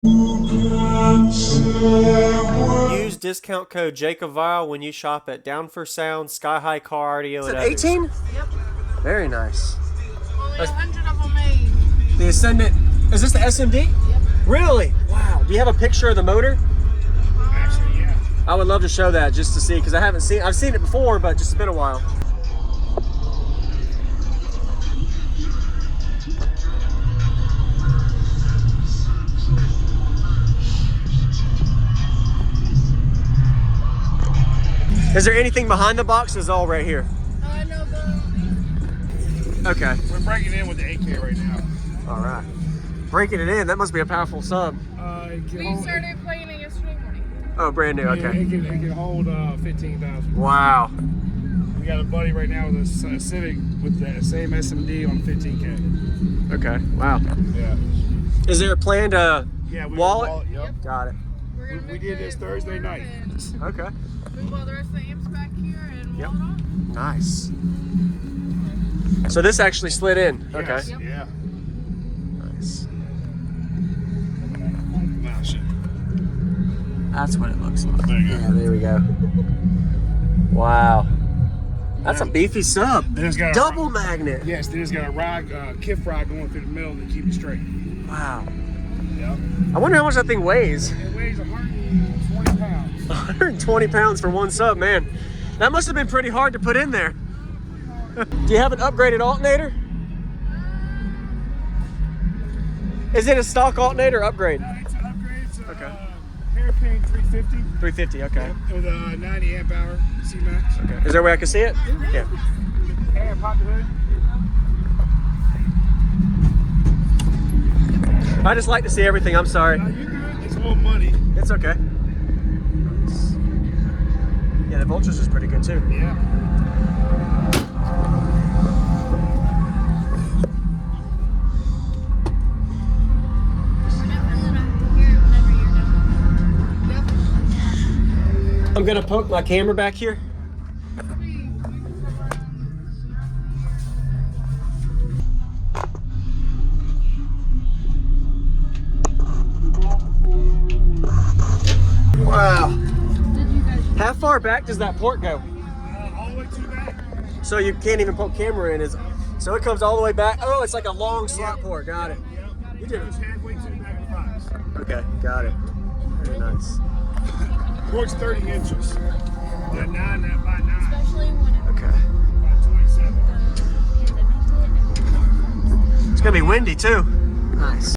Use discount code JACOBVILE when you shop at Down for Sound, Sky High Car Audio. Is it 18? Yep. Very nice. Only 100 of them made. The Ascendant. Is this the SMD? Yep. Really? Wow. Do you have a picture of the motor? Actually, yeah. I would love to show that just to see, because I've seen it before, but just it's been a while. Is there anything behind the box? It's all right here. No, Okay. We're breaking in with the 8K right now. All right. Breaking it in. That must be a powerful sub. we started playing it yesterday morning. Oh, brand new. Okay. It can hold 15,000. Wow. We got a buddy right now with a Civic with the same SMD on 15K. Okay. Wow. Yeah. Is there a planned Yeah. wallet? Yep. Got it. We did this Thursday night. Okay. We bought the rest of the amps back here and Yep. walled off. Nice. So this actually slid in. Okay. Yes. Yep. Yeah. Nice. Nah, shit. That's what it looks like. There you go. Yeah, there we go. Wow. That's a beefy sub. Then it's got a Double magnet. Yes, then it's got a rod, kiff rod going through the middle to keep it straight. Wow. Yep. I wonder how much that thing weighs. It weighs 120 pounds. 120 pounds for one sub, man. That must have been pretty hard to put in there. Do you have an upgraded alternator? Is it a stock alternator upgrade? It's an upgrade. It's a Okay. hairpin 350. 350, okay. With a 90 amp hour C-Max. Okay. Is there a way I can see it? Yeah. And pop the hood. I just like to see everything. I'm sorry. You're good. It's all money. It's okay. Yeah, the voltage is pretty good too. Yeah. I'm gonna poke my camera back here. Wow. How far back does that port go? All the way to the back. So you can't even poke camera in. So it comes all the way back. Oh, it's like a long slot port. Got it. Yep. You did it. It's halfway to the back of the box. Okay, got it. Very nice. Port's 30 inches. The 9 by 9. Especially when Okay. By 27. It's gonna be windy too. Nice.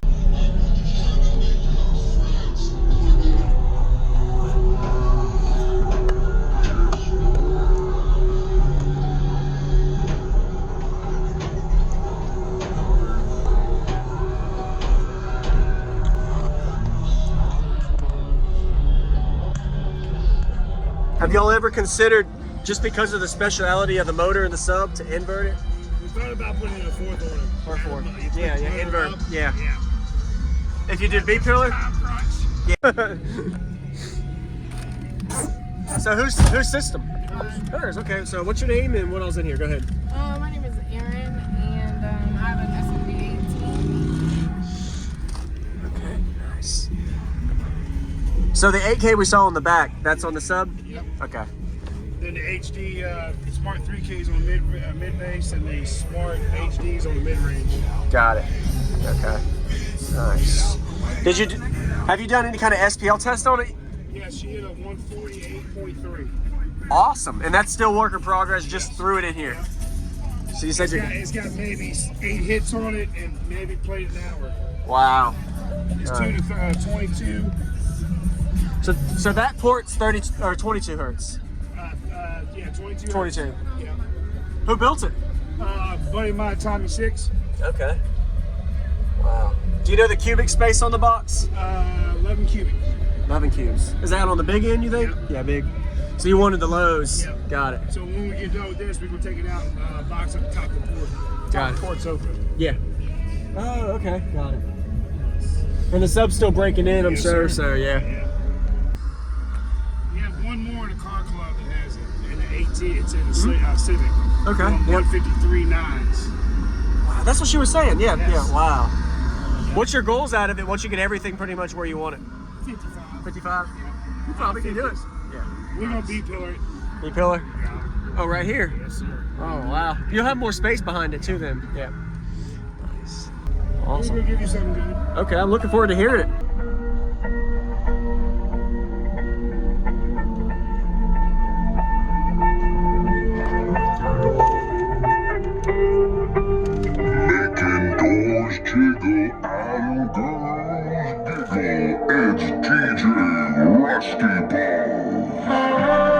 Have y'all ever considered, just because of the speciality of the motor and the sub, to invert it? We thought about putting in a fourth order. Or fourth. You put Yeah, the yeah, motor invert. up. Yeah. Yeah. If you did B-pillar? Time crunch. Yeah. So whose system? Hers. Okay. So what's your name and what else in here? Go ahead. My name is Erin, and I have an SMD 18. Okay. Nice. So the 8K we saw on the back, that's on the sub? Yep. Okay. Then the HD Smart 3Ks on mid bass and the Smart HDs on the mid range. Got it. Okay. Nice. Have you done any kind of SPL test on it? Yeah, she hit a 148.3. Awesome. And that's still work in progress, just threw it in here. So you said It's got maybe 8 hits on it and maybe played an hour. Wow. It's 2 to 22. So that port's 30 or 22 hertz. Yeah, 22. 22. Yeah. Who built it? Buddy of mine, Tommy 6. Okay. Wow. Do you know the cubic space on the box? 11 cubic. 11 cubes. Is that on the big end, you think? Yep. Yeah, big. So you wanted the lows. Yep. Got it. So when we get done with this, we're going to take it out and box up the top of the port. Got it. The port's open. Yeah. Oh, okay. Got it. And the sub's still breaking in, I'm Yes, sure, sir. so yeah. We have one more in the car club that has it. In the 18, it's in the Civic. Okay. 153 nines. Wow, that's what she was saying. Yeah, Yes. yeah. Wow. What's your goals out of it once you get everything pretty much where you want it? 55. 55? You probably can do it. Yeah. We're gonna B-pillar it. B-pillar? Oh, right here? Yes, sir. Oh, wow. You'll have more space behind it too then. Yeah. Nice. We're Awesome. gonna give you something good. Okay, I'm looking forward to hearing it. Making doors jiggle and girls giggle. It's DJ Rusty Balls.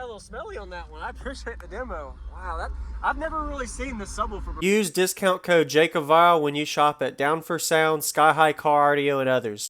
little smelly on that one. I appreciate the demo. Wow, I've never really seen the subwoofer before. Use discount code JACOBVILE when you shop at Down for Sound, Sky High Car Audio, and others.